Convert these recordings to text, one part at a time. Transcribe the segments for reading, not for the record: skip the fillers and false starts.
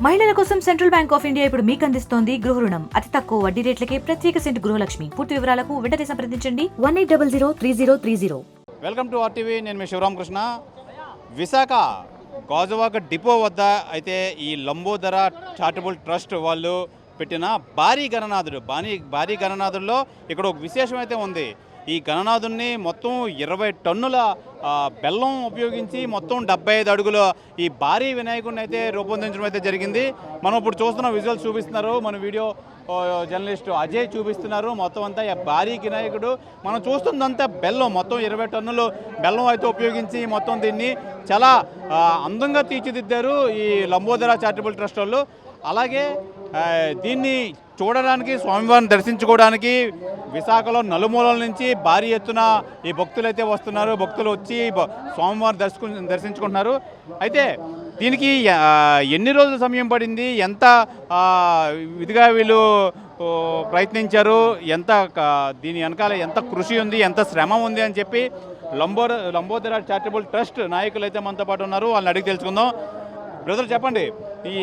మహిళల కోసం central bank of India ఇప్పుడు మీకు అందిస్తోంది గృహ రుణం. అతి తక్కువ వడ్డీ రేట్లకే ప్రత్యేక సెంటు గృహలక్ష్మి. పూర్తి వివరాలకు వెంటనే సంప్రదించండి 18003030. Welcome to RTV. నేను మీ శివరామకృష్ణ. విశాఖ గాజువాక డిపో వద్ద అయితే ఈ లంబోదర చారిటబుల్ ట్రస్ట్ వాళ్ళు పెట్టిన భారీ గణనాథుల్లో ఇక్కడ ఒక విశేషం అయితే ఉంది. ఈ గణనాథుని మొత్తం 20 టన్నుల బెల్లం ఉపయోగించి మొత్తం 75 అడుగుల ఈ భారీ వినాయకుడిని అయితే రూపొందించడం అయితే జరిగింది. మనం ఇప్పుడు చూస్తున్న విజువల్స్ చూపిస్తున్నారు మన వీడియో జర్నలిస్ట్ అజయ్ చూపిస్తున్నారు. మొత్తం అంతా భారీ వినాయకుడు మనం చూస్తుందంతా బెల్లం, మొత్తం 20 టన్నులు బెల్లం అయితే ఉపయోగించి మొత్తం దీన్ని చాలా అందంగా తీర్చిదిద్దారు ఈ లంబోదర చారిటబుల్ ట్రస్ట్ వాళ్ళు. అలాగే దీన్ని చూడడానికి, స్వామివారిని దర్శించుకోవడానికి విశాఖలో నలుమూలల నుంచి భారీ ఎత్తున ఈ భక్తులు అయితే వస్తున్నారు. భక్తులు వచ్చి స్వామివారిని దర్శించుకుంటున్నారు. అయితే దీనికి ఎన్ని రోజుల సమయం పడింది, ఎంత ఇదిగా వీళ్ళు ప్రయత్నించారు, ఎంత దీని వెనకాల ఎంత కృషి ఉంది, ఎంత శ్రమ ఉంది అని చెప్పి లంబోదర చారిటబుల్ ట్రస్ట్ నాయకులు అయితే మనతో పాటు ఉన్నారు. వాళ్ళని అడిగి తెలుసుకుందాం. బ్రదర్ చెప్పండి, ఈ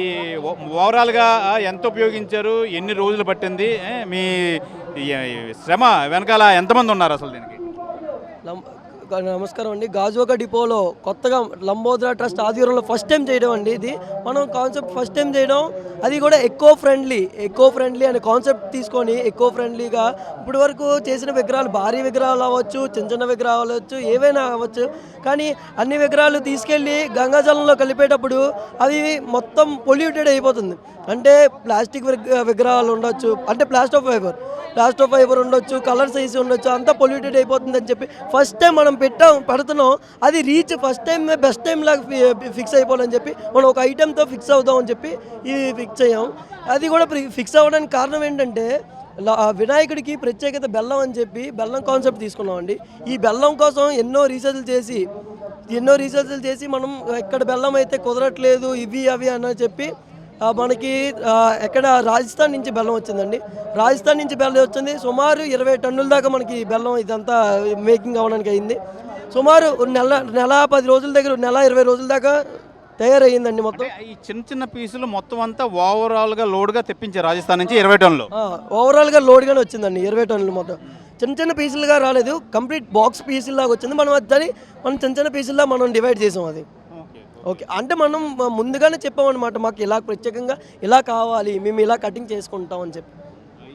ఓవరాల్గా ఎంత ఉపయోగించారు, ఎన్ని రోజులు పట్టింది, మీ శ్రమ వెనకాల ఎంతమంది ఉన్నారు అసలు దీనికి? నమస్కారం అండి. గాజువాక డిపోలో కొత్తగా లంబోదర ట్రస్ట్ ఆధ్వర్యంలో ఫస్ట్ టైం చేయడం అండి. ఇది మనం కాన్సెప్ట్ ఫస్ట్ టైం చేయడం, అది కూడా ఎకో ఫ్రెండ్లీ అనే కాన్సెప్ట్ తీసుకొని ఎకో ఫ్రెండ్లీగా ఇప్పటి వరకు చేసిన విగ్రహాలు, భారీ విగ్రహాలు అవ్వచ్చు, చిన్న విగ్రహాలు అవ్వచ్చు, ఏవైనా అవ్వచ్చు, కానీ అన్ని విగ్రహాలు తీసుకెళ్ళి గంగాజలంలో కలిపేటప్పుడు అవి మొత్తం పొల్యూటెడ్ అయిపోతుంది. అంటే ప్లాస్టిక్ విగ్రహాలు ఉండొచ్చు, అంటే ప్లాస్టర్ ఆఫ్ ఫైబర్ ఉండొచ్చు, కలర్ సైజ్ ఉండొచ్చు, అంతా పొల్యూటెడ్ అయిపోతుంది అని చెప్పి ఫస్ట్ టైం మనం పెడుతున్నాం. అది reach first time best time లాగా ఫిక్స్ అయిపోవాలని చెప్పి మనం ఒక ఐటెంతో ఫిక్స్ అవుదామని చెప్పి ఇది ఫిక్స్ అయ్యాం. అది కూడా ఫిక్స్ అవ్వడానికి కారణం ఏంటంటే వినాయకుడికి ప్రత్యేకత బెల్లం అని చెప్పి బెల్లం కాన్సెప్ట్ తీసుకున్నామండి. ఈ బెల్లం కోసం ఎన్నో రీసెర్చ్లు చేసి మనం ఎక్కడ బెల్లం అయితే కుదరట్లేదు ఇవి అవి అని చెప్పి మనకి ఎక్కడ రాజస్థాన్ నుంచి బెల్లం వచ్చిందండి. రాజస్థాన్ నుంచి బెల్లం వచ్చింది. సుమారు 20 టన్నుల దాకా మనకి బెల్లం ఇదంతా మేకింగ్ అవ్వడానికి అయింది. సుమారు నెల 10 రోజుల దగ్గర, నెల 20 రోజుల దాకా తయారయ్యిందండి. మొత్తం ఈ చిన్న పీసులు మొత్తం అంతా ఓవరాల్గా లోడ్గా తెప్పించారు రాజస్థాన్ నుంచి 20 టన్నులు. ఓవరాల్గా లోడ్గానే వచ్చిందండి 20 టన్నులు. మొత్తం చిన్న పీసులుగా రాలేదు, కంప్లీట్ బాక్స్ పీసుల్లాగా వచ్చింది. మనం చిన్న పీసుల్లా మనం డివైడ్ చేసాం అది. ఓకే, అంటే మనం ముందుగానే చెప్పామన్నమాట, మాకు ఇలా ప్రత్యేకంగా ఇలా కావాలి, మేము ఇలా కటింగ్ చేసుకుంటాం అని చెప్పి.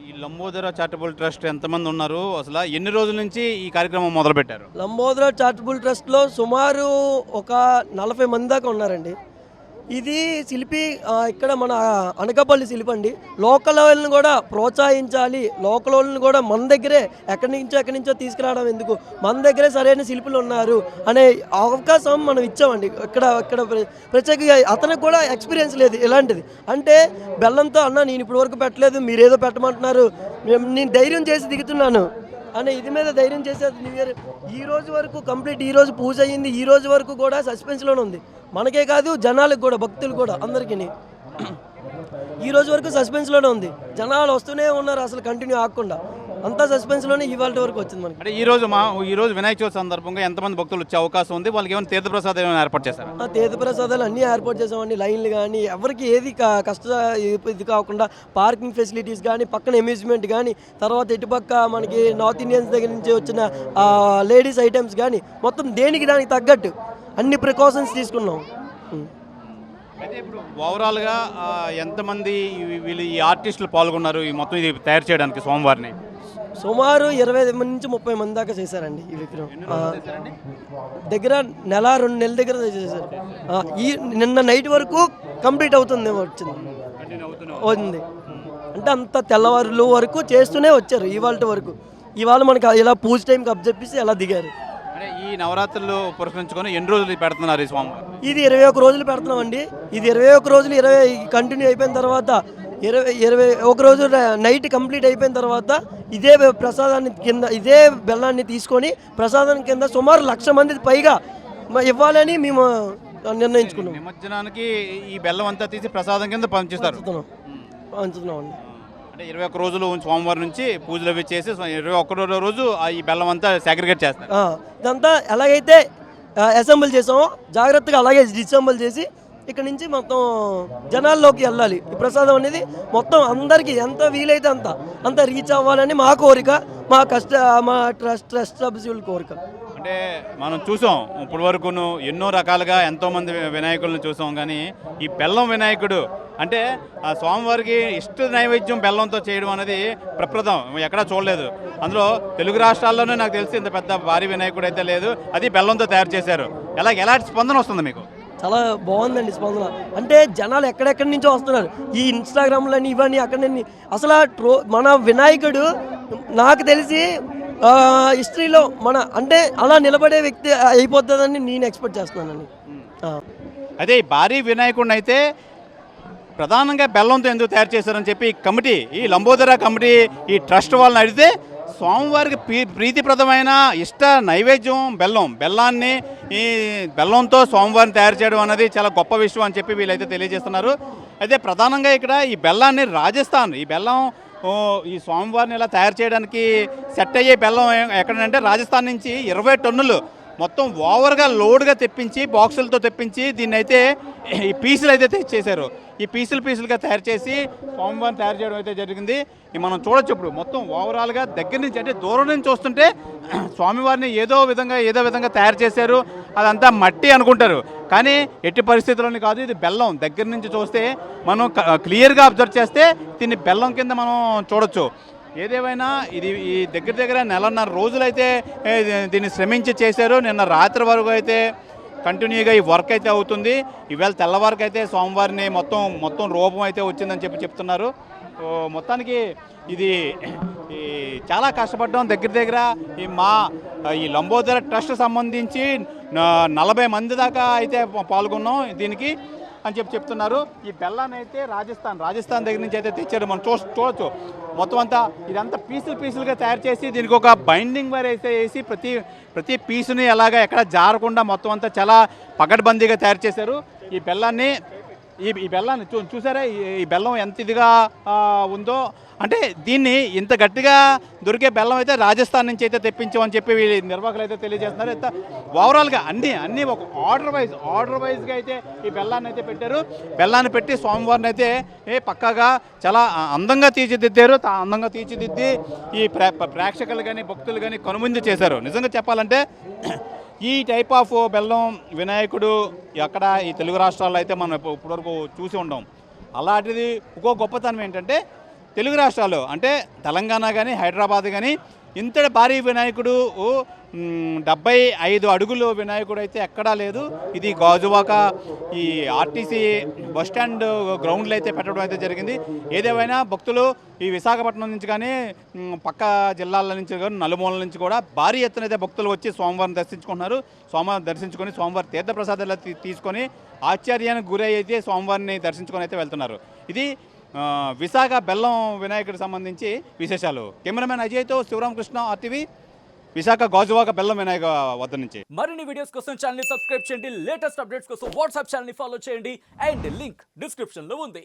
ఈ లంబోదర చారిటబుల్ ట్రస్ట్ ఎంతమంది ఉన్నారు, అసలు ఎన్ని రోజుల నుంచి ఈ కార్యక్రమం మొదలుపెట్టారు? లంబోదర చారిటబుల్ ట్రస్ట్లో సుమారు ఒక 40 మంది దాకా ఉన్నారండి. ఇది శిల్పి ఇక్కడ మన అనకాపల్లి శిల్పి అండి. లోకల్ వాళ్ళని కూడా ప్రోత్సహించాలి, లోకల్ వాళ్ళని కూడా మన దగ్గరే ఎక్కడి నుంచో తీసుకురావడం ఎందుకు, మన దగ్గరే సరైన శిల్పులు ఉన్నారు అనే అవకాశం మనం ఇచ్చామండి. ఇక్కడ ప్రత్యేకంగా అతనికి కూడా ఎక్స్పీరియన్స్ లేదు ఇలాంటిది. అంటే బెల్లంతో అన్న నేను ఇప్పటి వరకు పెట్టలేదు, మీరేదో పెట్టమంటున్నారు, నేను ధైర్యం చేసి దిగుతున్నాను అనే ఇది మీద ధైర్యం చేసేది. న్యూ ఇయర్ ఈ రోజు వరకు కంప్లీట్, ఈ రోజు పూజ అయ్యింది, ఈ రోజు వరకు కూడా సస్పెన్స్లోనే ఉంది. మనకే కాదు జనాలకు కూడా, భక్తులు కూడా అందరికీ ఈ రోజు వరకు సస్పెన్స్లోనే ఉంది. జనాలు వస్తూనే ఉన్నారు, అసలు కంటిన్యూ ఆగకుండా, అంతా సస్పెన్స్లోనే ఇవాళ వరకు వచ్చింది మనకి. అంటే ఈ రోజు వినాయక చవితి సందర్భంగా ఎంతమంది భక్తులు వచ్చే అవకాశం ఉంది? వాళ్ళకి ఏమైనా తీర్థప్రసాదం ఏమైనా ఏర్పాటు చేశారు? తీర్థప్రసాదాలు అన్నీ ఏర్పాటు చేసామండి. లైన్లు కానీ ఎవరికి ఏది ఇది కాకుండా పార్కింగ్ ఫెసిలిటీస్ కానీ, పక్కన అమ్యూజ్మెంట్ కానీ, తర్వాత ఇటుపక్క మనకి నార్త్ ఇండియన్స్ దగ్గర నుంచి వచ్చిన లేడీస్ ఐటమ్స్ కానీ, మొత్తం దానికి తగ్గట్టు అన్ని ప్రికాషన్స్ తీసుకున్నాం. అయితే ఇప్పుడు ఓవరాల్గా ఎంతమంది వీళ్ళు ఈ ఆర్టిస్టులు పాల్గొన్నారు ఈ మొత్తం ఇది తయారు చేయడానికి స్వామివారిని? సుమారు 20 నుంచి 30 మంది దాకా చేశారండి ఈ విగ్రహం. దగ్గర నెల 2 నెలల దగ్గర చేశారు. నిన్న నైట్ వరకు కంప్లీట్ అవుతుంది వచ్చింది. అంటే అంత తెల్లవారులు వరకు చేస్తూనే వచ్చారు ఇవాళ మనకి ఇలా పూజ టైంకి అబ్జెప్పిసి అలా దిగారు. ఈ నవరాత్రులు పురస్కరించుకొని ఎన్ని రోజులు పెడుతున్నారు ఈ స్వామి? ఇది 21 రోజులు పెడుతున్నామండి. ఇది 21 రోజులు 20 కంటిన్యూ అయిపోయిన తర్వాత 21 రోజు నైట్ కంప్లీట్ అయిపోయిన తర్వాత ఇదే ప్రసాదాన్ని కింద, ఇదే బెల్లాన్ని తీసుకొని ప్రసాదాన్ని కింద సుమారు 1,00,000 మంది పైగా ఇవ్వాలని మేము నిర్ణయించుకున్నాం. నిమజ్జనానికి ఈ బెల్లం అంతా తీసి ప్రసాదం కింద పంచుతున్నాం అండి. అంటే 21 రోజులు స్వామివారి నుంచి పూజలు అవి చేసి 21వ రోజు ఈ బెల్లం అంతా సేగ్రిగేట్ చేస్తారు. ఇదంతా ఎలాగైతే అసెంబుల్ చేసామో జాగ్రత్తగా అలాగే డిసెంబుల్ చేసి ఇక్కడ నుంచి మొత్తం జనాల్లోకి వెళ్ళాలి. ఈ ప్రసాదం అనేది మొత్తం అందరికీ ఎంత వీలైతే అంత రీచ్ అవ్వాలని మా కోరిక, మా ట్రస్ట్ సభ్యుల కోరిక. అంటే మనం చూసాం ఇప్పటి వరకును ఎన్నో రకాలుగా ఎంతోమంది వినాయకులను చూసాం, కానీ ఈ బెల్లం వినాయకుడు అంటే ఆ స్వామివారికి ఇష్ట నైవేద్యం బెల్లంతో చేయడం అనేది ప్రప్రదం, ఎక్కడా చూడలేదు. అందులో తెలుగు రాష్ట్రాల్లోనే నాకు తెలిసి ఇంత పెద్ద భారీ వినాయకుడు అయితే లేదు, అది బెల్లంతో తయారు చేశారు. ఎలాంటి స్పందన వస్తుంది మీకు? చాలా బాగుందండి స్పందన. అంటే జనాలు ఎక్కడెక్కడి నుంచో వస్తున్నారు, ఈ ఇన్స్టాగ్రామ్లని ఇవన్నీ అక్కడ అసలు మన వినాయకుడు నాకు తెలిసి హిస్టరీలో అంటే అలా నిలబడే వ్యక్తి అయిపోతుందని నేను ఎక్స్పెక్ట్ చేస్తున్నానండి. అదే ఈ భారీ వినాయకుడిని అయితే ప్రధానంగా బెల్లంతో ఎందుకు తయారు చేశారని చెప్పి కమిటీ, ఈ లంబోదర కమిటీ, ఈ ట్రస్ట్ వాళ్ళని అడిగితే స్వామివారికి ప్రీతిప్రదమైన ఇష్ట నైవేద్యం బెల్లాన్ని ఈ బెల్లంతో స్వామివారిని తయారు చేయడం అనేది చాలా గొప్ప విషయం అని చెప్పి వీళ్ళైతే తెలియజేస్తున్నారు. అయితే ప్రధానంగా ఇక్కడ ఈ బెల్లాన్ని రాజస్థాన్, ఈ బెల్లం ఈ స్వామివారిని ఇలా తయారు చేయడానికి సెట్ అయ్యే బెల్లం ఎక్కడంటే రాజస్థాన్ నుంచి 20 టన్నులు మొత్తం ఓవర్గా లోడ్గా తెప్పించి బాక్సులతో తెప్పించి దీన్ని అయితే ఈ పీసులు అయితే తెచ్చేశారు. ఈ పీసులుగా తయారు చేసి స్వామివారిని తయారు చేయడం అయితే జరిగింది. మనం చూడొచ్చు ఇప్పుడు మొత్తం ఓవరాల్గా దగ్గర నుంచి, అంటే దూరం నుంచి చూస్తుంటే స్వామివారిని ఏదో విధంగా తయారు చేశారు. అదంతా మట్టి అనుకుంటారు, కానీ ఎట్టి పరిస్థితుల్లోని కాదు, ఇది బెల్లం. దగ్గర నుంచి చూస్తే మనం క్లియర్గా అబ్జర్వ్ చేస్తే దీన్ని బెల్లం కింద మనం చూడొచ్చు. ఏదేమైనా ఇది ఈ దగ్గర 1.5 రోజులైతే దీన్ని శ్రమించి చేశారు. నిన్న రాత్రి వరకు అయితే కంటిన్యూగా ఈ వర్క్ అయితే అవుతుంది. ఈవేళ తెల్లవారికి అయితే స్వామివారిని మొత్తం రూపం అయితే వచ్చిందని చెప్తున్నారు. మొత్తానికి ఇది చాలా కష్టపడ్డాం. దగ్గర ఈ లంబోదర ట్రస్ట్ సంబంధించి 40 మంది దాకా అయితే పాల్గొన్నాం దీనికి అని చెప్తున్నారు. ఈ బెల్లాన్ని అయితే రాజస్థాన్ దగ్గర నుంచి అయితే తెచ్చారు. మనం చూడొచ్చు మొత్తం అంతా ఇదంతా పీసులుగా తయారు చేసి దీనికి ఒక బైండింగ్ వైర్ అయితే వేసి ప్రతి పీసుని ఎలాగా ఎక్కడ జారకుండా మొత్తం అంతా చాలా పకడ్బందీగా తయారు చేశారు. ఈ బెల్లాన్ని చూసారా, ఈ బెల్లం ఎంత ఇదిగా ఉందో. అంటే దీన్ని ఇంత గట్టిగా దొరికే బెల్లం అయితే రాజస్థాన్ నుంచి అయితే తెప్పించామని చెప్పి వీళ్ళు నిర్వాహకులు అయితే తెలియజేస్తున్నారు. అయితే ఓవరాల్గా అన్నీ ఒక ఆర్డర్ వైజ్గా అయితే ఈ బెల్లాన్ని అయితే పెట్టారు. బెల్లాన్ని పెట్టి స్వామివారిని అయితే పక్కాగా చాలా అందంగా తీర్చిదిద్దారు. అందంగా తీర్చిదిద్ది ఈ ప్రేక్షకులు కానీ భక్తులు కానీ కనుముందు చేశారు. నిజంగా చెప్పాలంటే ఈ టైప్ ఆఫ్ బెల్లం వినాయకుడు అక్కడ ఈ తెలుగు రాష్ట్రాల్లో అయితే మనం ఇప్పటివరకు చూసి ఉండం. అలాంటిది ఇంకో గొప్పతనం ఏంటంటే తెలుగు రాష్ట్రాలు అంటే తెలంగాణ కానీ హైదరాబాద్ కానీ ఇంతటి భారీ వినాయకుడు 75 అడుగులు వినాయకుడు అయితే ఎక్కడా లేదు. ఇది గాజువాక ఈ ఆర్టీసీ బస్టాండ్ గ్రౌండ్లో అయితే పెట్టడం అయితే జరిగింది. ఏదేమైనా భక్తులు ఈ విశాఖపట్నం నుంచి కానీ పక్క జిల్లాల నుంచి కానీ నలుమూలల నుంచి కూడా భారీ ఎత్తున అయితే భక్తులు వచ్చి స్వామివారిని దర్శించుకుంటున్నారు. స్వామివారిని స్వామివారి తీర్థప్రసాదాలు తీసుకొని ఆశ్చర్యానికి గురై అయితే స్వామివారిని దర్శించుకొని అయితే వెళ్తున్నారు. ఇది విశాఖ బెల్లం వినాయకుడికి సంబంధించి విశేషాలు. కెమెరామెన్ అజయ్తో శివరామకృష్ణ, RTV, విశాఖ గాజువాక బెల్లం వినాయక వద్ద నుంచి. మరిన్ని వీడియోస్ కోసం ఛానల్ ని సబ్స్క్రైబ్ చేయండి. లేటెస్ట్ అప్డేట్స్ కోసం వాట్సాప్ ఛానల్ ని ఫాలో చేయండి. అండ్ లింక్ డిస్క్రిప్షన్ లో ఉంది.